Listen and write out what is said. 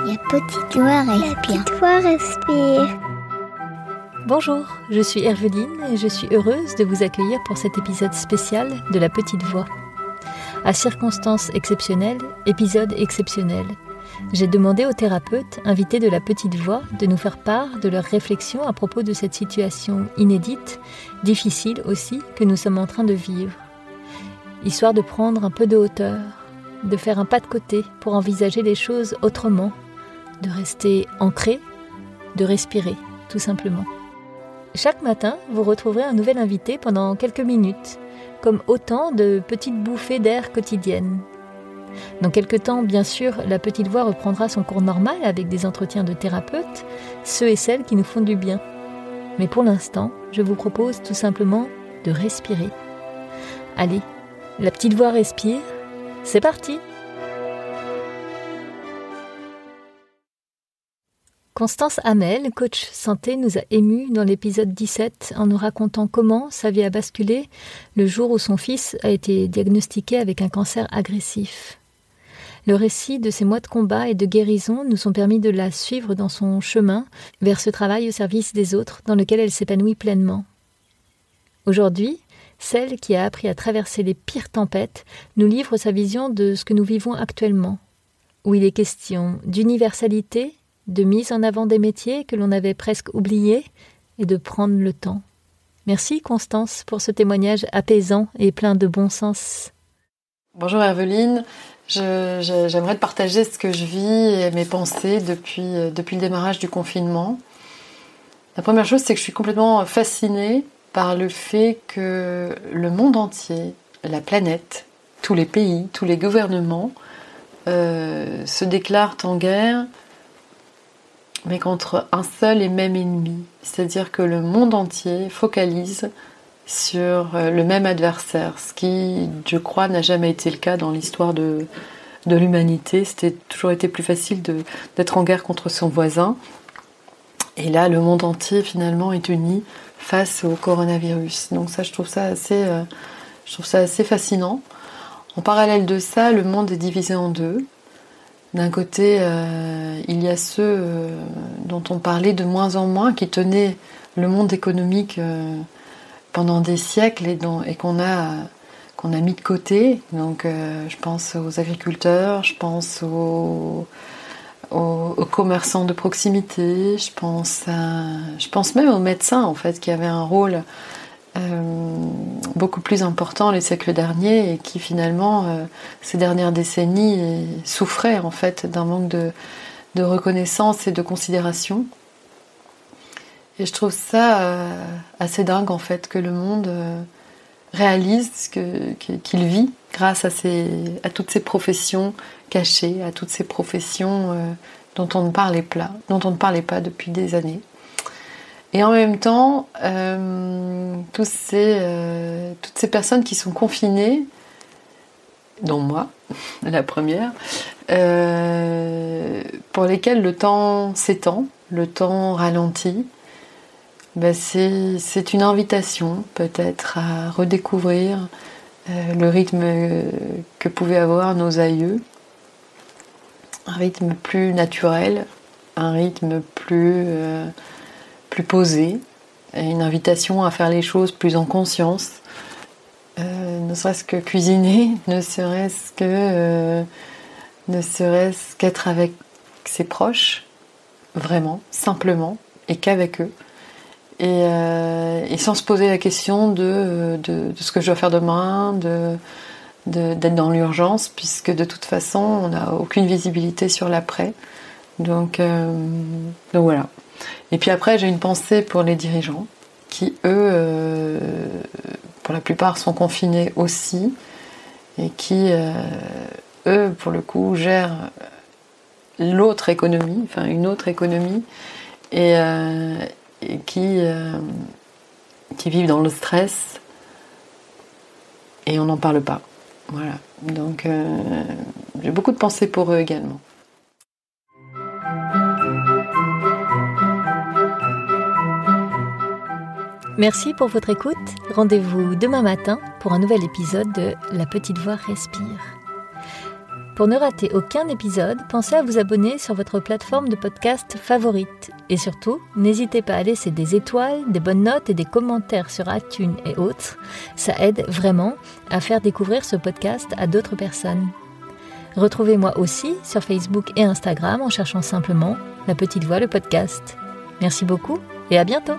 La petite voix respire. La petite voix respire. Bonjour, je suis Herveline et je suis heureuse de vous accueillir pour cet épisode spécial de La Petite Voix. À circonstances exceptionnelles, épisode exceptionnel. J'ai demandé aux thérapeutes invités de La Petite Voix de nous faire part de leurs réflexions à propos de cette situation inédite, difficile aussi, que nous sommes en train de vivre. Histoire de prendre un peu de hauteur, de faire un pas de côté pour envisager les choses autrement, de rester ancré, de respirer, tout simplement. Chaque matin, vous retrouverez un nouvel invité pendant quelques minutes, comme autant de petites bouffées d'air quotidiennes. Dans quelques temps, bien sûr, La Petite Voix reprendra son cours normal avec des entretiens de thérapeutes, ceux et celles qui nous font du bien. Mais pour l'instant, je vous propose tout simplement de respirer. Allez, La Petite Voix respire, c'est parti! Constance Hamel, coach santé, nous a émus dans l'épisode 17 en nous racontant comment sa vie a basculé le jour où son fils a été diagnostiqué avec un cancer agressif. Le récit de ses mois de combat et de guérison nous ont permis de la suivre dans son chemin vers ce travail au service des autres dans lequel elle s'épanouit pleinement. Aujourd'hui, celle qui a appris à traverser les pires tempêtes nous livre sa vision de ce que nous vivons actuellement, où il est question d'universalité, de mise en avant des métiers que l'on avait presque oubliés et de prendre le temps. Merci Constance pour ce témoignage apaisant et plein de bon sens. Bonjour Herveline, j'aimerais te partager ce que je vis et mes pensées depuis le démarrage du confinement. La première chose, c'est que je suis complètement fascinée par le fait que le monde entier, la planète, tous les pays, tous les gouvernements se déclarent en guerre, mais contre un seul et même ennemi. C'est-à-dire que le monde entier focalise sur le même adversaire, ce qui, je crois, n'a jamais été le cas dans l'histoire de l'humanité. C'était toujours été plus facile d'être en guerre contre son voisin. Et là, le monde entier, finalement, est uni face au coronavirus. Donc ça, je trouve ça assez fascinant. En parallèle de ça, le monde est divisé en deux. D'un côté, il y a ceux dont on parlait de moins en moins, qui tenaient le monde économique pendant des siècles et qu'on a mis de côté. Donc, je pense aux agriculteurs, je pense aux commerçants de proximité, je pense même aux médecins, en fait, qui avaient un rôle beaucoup plus important les siècles derniers et qui finalement ces dernières décennies souffraient en fait d'un manque de reconnaissance et de considération. Et je trouve ça assez dingue en fait que le monde réalise qu'il vit grâce à toutes ces professions cachées, à toutes ces professions dont on ne parlait pas depuis des années. Et en même temps, toutes ces personnes qui sont confinées, dont moi, la première, pour lesquelles le temps s'étend, le temps ralentit, c'est une invitation peut-être à redécouvrir le rythme que pouvaient avoir nos aïeux, un rythme plus naturel, un rythme plus posée, une invitation à faire les choses plus en conscience, ne serait-ce que cuisiner, ne serait-ce qu'être avec ses proches, vraiment, simplement, et qu'avec eux, et sans se poser la question de ce que je dois faire demain, d'être dans l'urgence, puisque de toute façon, on n'a aucune visibilité sur l'après. Donc voilà. Et puis après, j'ai une pensée pour les dirigeants qui, eux, pour la plupart, sont confinés aussi et qui, eux, pour le coup, gèrent une autre économie et qui vivent dans le stress et on n'en parle pas. Voilà. Donc, j'ai beaucoup de pensées pour eux également. Merci pour votre écoute. Rendez-vous demain matin pour un nouvel épisode de La Petite Voix respire. Pour ne rater aucun épisode, pensez à vous abonner sur votre plateforme de podcast favorite. Et surtout, n'hésitez pas à laisser des étoiles, des bonnes notes et des commentaires sur iTunes et autres. Ça aide vraiment à faire découvrir ce podcast à d'autres personnes. Retrouvez-moi aussi sur Facebook et Instagram en cherchant simplement La Petite Voix, le podcast. Merci beaucoup et à bientôt.